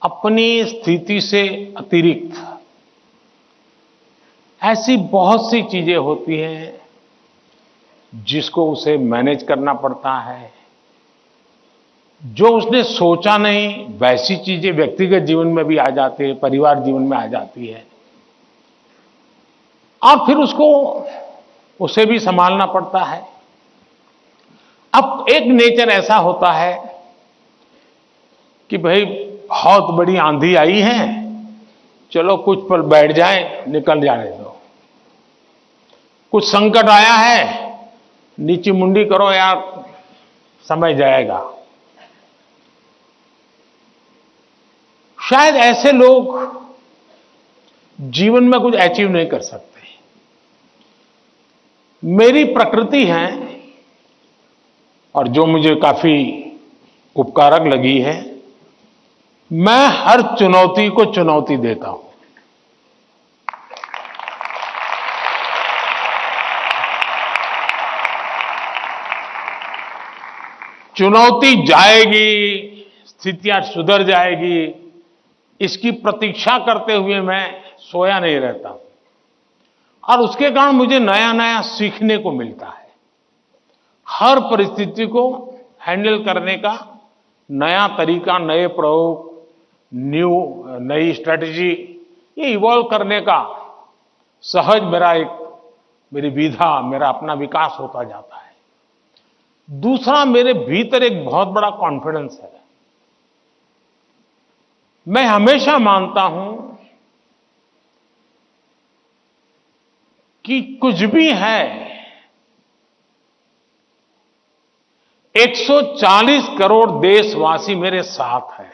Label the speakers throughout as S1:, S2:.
S1: अपनी स्थिति से अतिरिक्त ऐसी बहुत सी चीजें होती हैं जिसको उसे मैनेज करना पड़ता है। जो उसने सोचा नहीं वैसी चीजें व्यक्तिगत जीवन में भी आ जाती है, परिवार जीवन में आ जाती है और फिर उसे भी संभालना पड़ता है। अब एक नेचर ऐसा होता है कि भाई बहुत बड़ी आंधी आई है, चलो कुछ पल बैठ जाए, निकल जाने दो। कुछ संकट आया है, नीची मुंडी करो यार, समय जाएगा। शायद ऐसे लोग जीवन में कुछ अचीव नहीं कर सकते। मेरी प्रकृति है और जो मुझे काफी उपकारक लगी है, मैं हर चुनौती को चुनौती देता हूं। चुनौती जाएगी, स्थितियां सुधर जाएगी, इसकी प्रतीक्षा करते हुए मैं सोया नहीं रहता और उसके कारण मुझे नया नया सीखने को मिलता है। हर परिस्थिति को हैंडल करने का नया तरीका, नए प्रयोग, नई स्ट्रेटजी, ये इवॉल्व करने का सहज मेरी विधा, मेरा अपना विकास होता जाता है। दूसरा, मेरे भीतर एक बहुत बड़ा कॉन्फिडेंस है। मैं हमेशा मानता हूं कि कुछ भी है, 140 करोड़ देशवासी मेरे साथ हैं।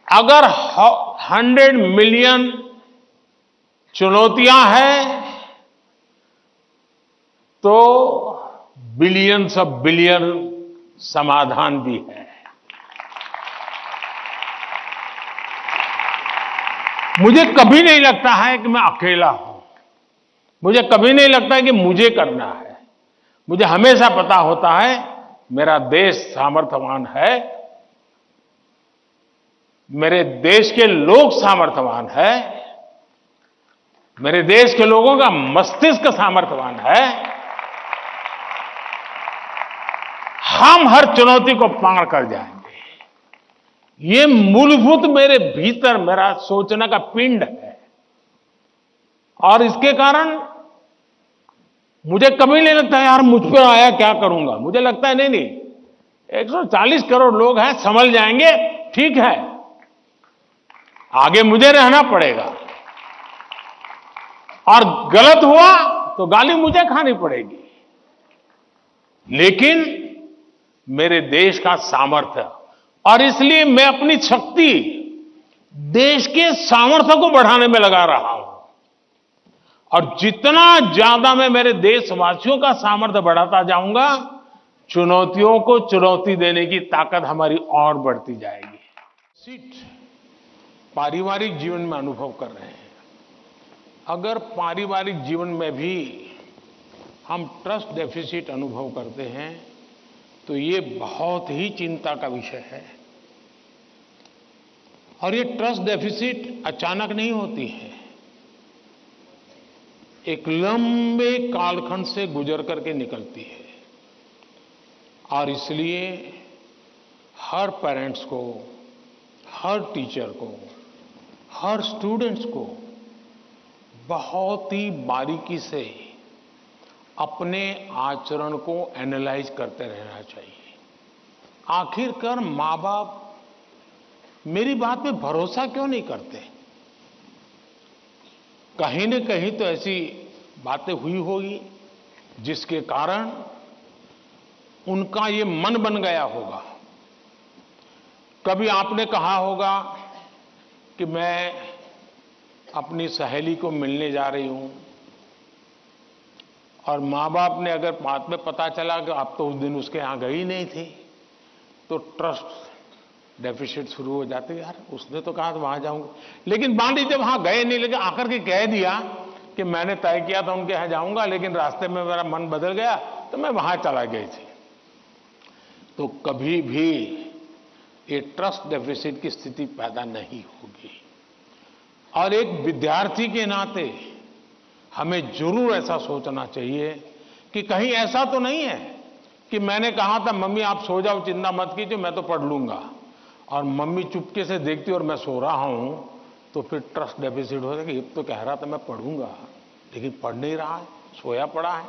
S1: अगर 100 मिलियन चुनौतियां हैं तो बिलियंस ऑफ बिलियन समाधान भी है। मुझे कभी नहीं लगता है कि मैं अकेला हूं। मुझे कभी नहीं लगता है कि मुझे करना है। मुझे हमेशा पता होता है मेरा देश सामर्थ्यवान है, मेरे देश के लोग सामर्थ्यवान है, मेरे देश के लोगों का मस्तिष्क सामर्थ्यवान है। हम हर चुनौती को पार कर जाएंगे। ये मूलभूत मेरे भीतर मेरा सोचने का पिंड है और इसके कारण मुझे कभी नहीं लगता यार मुझ पर आया क्या करूंगा। मुझे लगता है नहीं, 140 करोड़ लोग हैं, संभल जाएंगे, ठीक है, आगे मुझे रहना पड़ेगा और गलत हुआ तो गाली मुझे खानी पड़ेगी, लेकिन मेरे देश का सामर्थ्य, और इसलिए मैं अपनी शक्ति देश के सामर्थ्य को बढ़ाने में लगा रहा हूं। और जितना ज्यादा मैं मेरे देशवासियों का सामर्थ्य बढ़ाता जाऊंगा, चुनौतियों को चुनौती देने की ताकत हमारी और बढ़ती जाएगी। पारिवारिक जीवन में अनुभव कर रहे हैं। अगर पारिवारिक जीवन में भी हम ट्रस्ट डेफिसिट अनुभव करते हैं तो ये बहुत ही चिंता का विषय है। और ये ट्रस्ट डेफिसिट अचानक नहीं होती है, एक लंबे कालखंड से गुजर करके निकलती है। और इसलिए हर पेरेंट्स को, हर टीचर को, हर स्टूडेंट्स को बहुत ही बारीकी से अपने आचरण को एनालाइज करते रहना चाहिए। आखिरकार माँ बाप मेरी बात पे भरोसा क्यों नहीं करते? कहीं न कहीं तो ऐसी बातें हुई होगी जिसके कारण उनका ये मन बन गया होगा। कभी आपने कहा होगा कि मैं अपनी सहेली को मिलने जा रही हूं और माँ बाप ने अगर बाद में पता चला कि आप तो उस दिन उसके यहां गई नहीं थी, तो ट्रस्ट डेफिसिट शुरू हो जाते। यार उसने तो कहा तो वहां जाऊंगा, लेकिन मान लीजिए वहां गए नहीं, लेकिन आकर के कह दिया कि मैंने तय किया था उनके यहां जाऊंगा, लेकिन रास्ते में मेरा मन बदल गया तो मैं वहां चला गई थी। तो कभी भी ये ट्रस्ट डेफिसिट की स्थिति पैदा नहीं होगी। और एक विद्यार्थी के नाते हमें जरूर ऐसा सोचना चाहिए कि कहीं ऐसा तो नहीं है कि मैंने कहा था मम्मी आप सो जाओ, चिंता मत कीजिए, मैं तो पढ़ लूंगा, और मम्मी चुपके से देखती और मैं सो रहा हूं, तो फिर ट्रस्ट डेफिसिट हो जाएगा। ये तो कह रहा था मैं पढ़ूंगा, लेकिन पढ़ नहीं रहा है, सोया पड़ा है।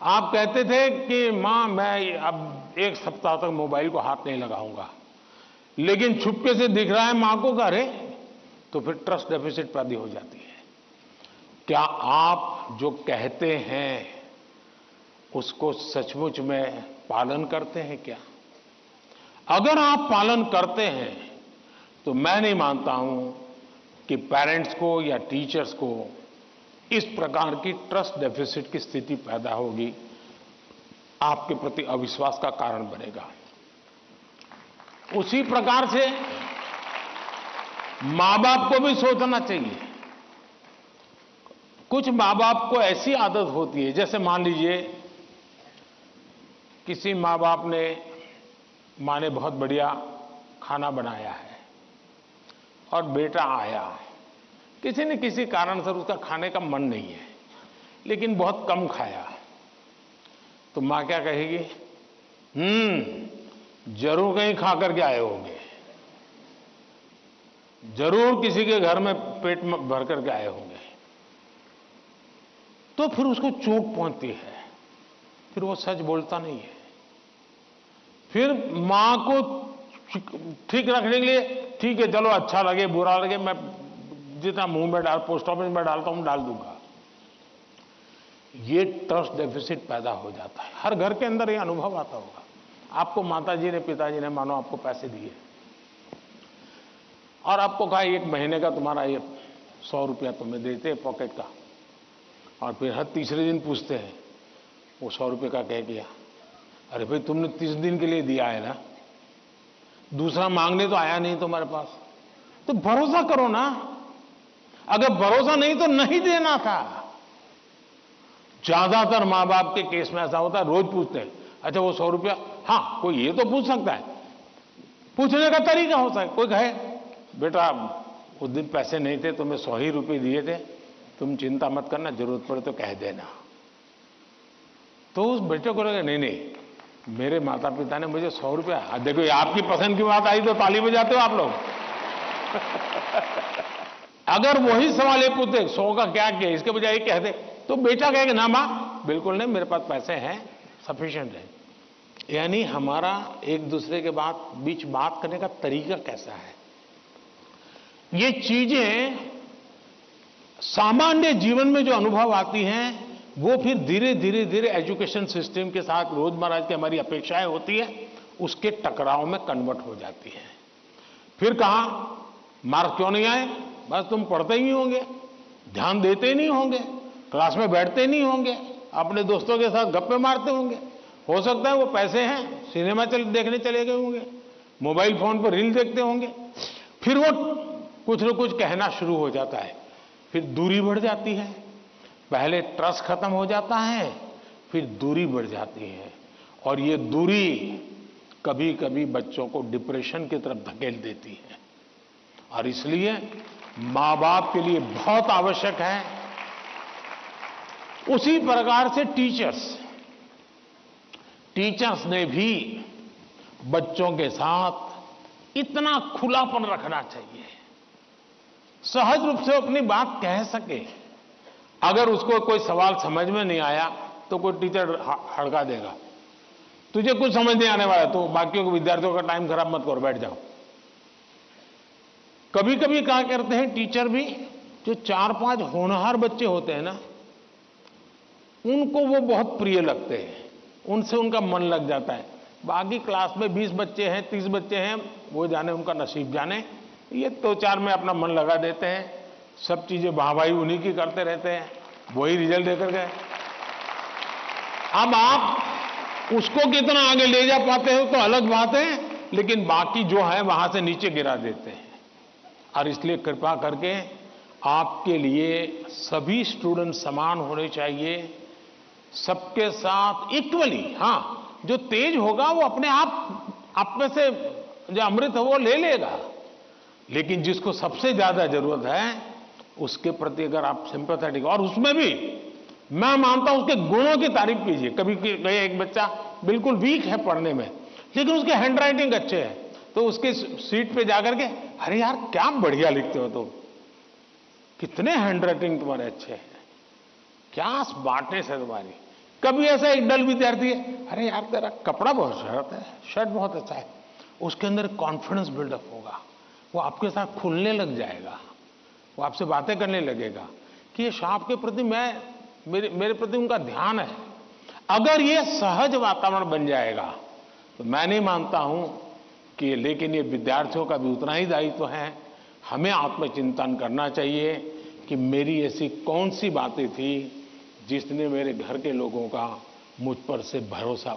S1: आप कहते थे कि मां मैं अब 1 सप्ताह तक मोबाइल को हाथ नहीं लगाऊंगा, लेकिन छुपके से दिख रहा है मां को घरे, तो फिर ट्रस्ट डेफिसिट पैदा हो जाती है। क्या आप जो कहते हैं उसको सचमुच में पालन करते हैं क्या? अगर आप पालन करते हैं तो मैं नहीं मानता हूं कि पेरेंट्स को या टीचर्स को इस प्रकार की ट्रस्ट डेफिसिट की स्थिति पैदा होगी, आपके प्रति अविश्वास का कारण बनेगा। उसी प्रकार से मां बाप को भी सोचना चाहिए। कुछ मां बाप को ऐसी आदत होती है, जैसे मान लीजिए किसी मां बाप ने, मां ने बहुत बढ़िया खाना बनाया है और बेटा आया, किसी न किसी कारण से उसका खाने का मन नहीं है, लेकिन बहुत कम खाया, तो मां क्या कहेगी? जरूर कहीं खा करके आए होंगे, जरूर किसी के घर में पेट में भर करके आए होंगे। तो फिर उसको चोट पहुंचती है, फिर वो सच बोलता नहीं है। फिर मां को ठीक रखने के लिए, ठीक है चलो अच्छा लगे बुरा लगे, मैं जितना मुंह में डाल, पोस्ट ऑफिस में डालता हूं डाल दूंगा। ये ट्रस्ट डेफिसिट पैदा हो जाता है। हर घर के अंदर ये अनुभव आता होगा। आपको माताजी ने, पिताजी ने मानो आपको पैसे दिए और आपको कहा 1 महीने का तुम्हारा ये 100 रुपया तुम्हें देते पॉकेट का, और फिर हर तीसरे दिन पूछते हैं वो 100 रुपये का क्या किया? अरे भाई तुमने 30 दिन के लिए दिया है ना, दूसरा मांगने तो आया नहीं तुम्हारे पास, तो भरोसा करो ना। अगर भरोसा नहीं तो नहीं देना था। ज्यादातर मां बाप के केस में ऐसा होता है, रोज पूछते हैं अच्छा वो 100 रुपया, हाँ कोई ये तो पूछ सकता है, पूछने का तरीका होता है। कोई कहे बेटा उस दिन पैसे नहीं थे, तुम्हें 100 ही रुपये दिए थे, तुम चिंता मत करना, जरूरत पड़े तो कह देना। तो उस बेटे को लगे नहीं नहीं मेरे माता पिता ने मुझे 100 रुपया, देखो ये आपकी पसंद की बात आई तो ताली बजाते हो आप लोग। अगर वही सवाल ये पूछते 100 का क्या किया, इसके बजाय ये कहते, तो बेटा कहेगा ना मां बिल्कुल नहीं, मेरे पास पैसे हैं, सफिशिएंट है। यानी हमारा एक दूसरे के बीच बात करने का तरीका कैसा है, ये चीजें सामान्य जीवन में जो अनुभव आती हैं वो फिर धीरे धीरे धीरे एजुकेशन सिस्टम के साथ रोजमर्रा की हमारी अपेक्षाएं होती है, उसके टकराव में कन्वर्ट हो जाती है। फिर कहा मार्क्स क्यों नहीं आए? बस तुम पढ़ते ही होंगे, ध्यान देते ही नहीं होंगे, क्लास में बैठते नहीं होंगे, अपने दोस्तों के साथ गप्पे मारते होंगे, हो सकता है वो पैसे हैं सिनेमा देखने चले गए होंगे, मोबाइल फोन पर रील देखते होंगे। फिर वो कुछ न कुछ कहना शुरू हो जाता है, फिर दूरी बढ़ जाती है। पहले ट्रस्ट खत्म हो जाता है, फिर दूरी बढ़ जाती है, और ये दूरी कभी कभी बच्चों को डिप्रेशन की तरफ धकेल देती है। और इसलिए मां बाप के लिए बहुत आवश्यक है। उसी प्रकार से टीचर्स ने भी बच्चों के साथ इतना खुलापन रखना चाहिए, सहज रूप से अपनी बात कह सके। अगर उसको कोई सवाल समझ में नहीं आया तो कोई टीचर हड़का देगा, तुझे कुछ समझ नहीं आने वाला तो बाकियों को, विद्यार्थियों का टाइम खराब मत करो, बैठ जाओ। कभी कभी क्या करते हैं टीचर भी, जो 4-5 होनहार बच्चे होते हैं ना, उनको वो बहुत प्रिय लगते हैं, उनसे उनका मन लग जाता है। बाकी क्लास में 20 बच्चे हैं, 30 बच्चे हैं, वो जाने उनका नसीब जाने, ये 2-4 में अपना मन लगा देते हैं, सब चीजें वाहवाही उन्हीं की करते रहते हैं, वही रिजल्ट देकर गए। अब आप उसको कितना आगे ले जा पाते हो तो अलग बात है, लेकिन बाकी जो है वहां से नीचे गिरा देते हैं। और इसलिए कृपा करके आपके लिए सभी स्टूडेंट समान होने चाहिए, सबके साथ इक्वली। हाँ, जो तेज होगा वो अपने आप में से जो अमृत है वो ले लेगा, लेकिन जिसको सबसे ज्यादा जरूरत है उसके प्रति अगर आप सिंपैथेटिक, और उसमें भी मैं मानता हूं उसके गुणों की तारीफ कीजिए। कभी एक बच्चा बिल्कुल वीक है पढ़ने में, लेकिन उसके हैंड राइटिंग अच्छे है, तो उसके सीट पे जाकर के, अरे यार क्या बढ़िया लिखते हो तुम, कितने हैंड राइटिंग तुम्हारे अच्छे हैं, क्या स्मार्टनेस है तुम्हारी। कभी ऐसा एक डल विद्यार्थी है, अरे यार तेरा कपड़ा बहुत शर्ट बहुत अच्छा है, उसके अंदर कॉन्फिडेंस बिल्डअप होगा, वो आपके साथ खुलने लग जाएगा, वो आपसे बातें करने लगेगा कि ये साहब के प्रति मेरे प्रति उनका ध्यान है। अगर ये सहज वातावरण बन जाएगा तो मैं नहीं मानता हूं कि, लेकिन ये विद्यार्थियों का भी उतना ही दायित्व है। हमें आत्मचिंतन करना चाहिए कि मेरी ऐसी कौन सी बातें थी जिसने मेरे घर के लोगों का मुझ पर से भरोसा